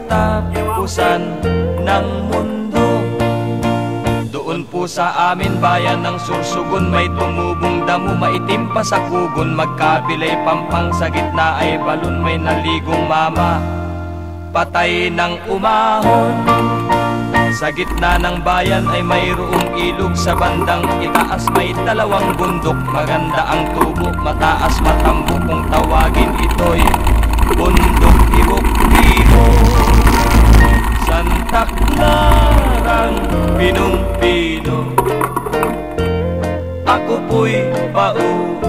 katapusan ng mundo. Doon po sa amin bayan ng Sursugun, may tumubong damo, maitim pa sa kugon. Magkabilay pampang, sa gitna ay balon, may naligong mama, patay ng umahon. Sa gitna ng bayan ay mayroong ilog, sa bandang itaas may dalawang bundok. Maganda ang tubo, mataas matambo, kung tawagin ito'y bundok ibok-ibok. Santa Clarang pinong-pino, ako po'y pauwi.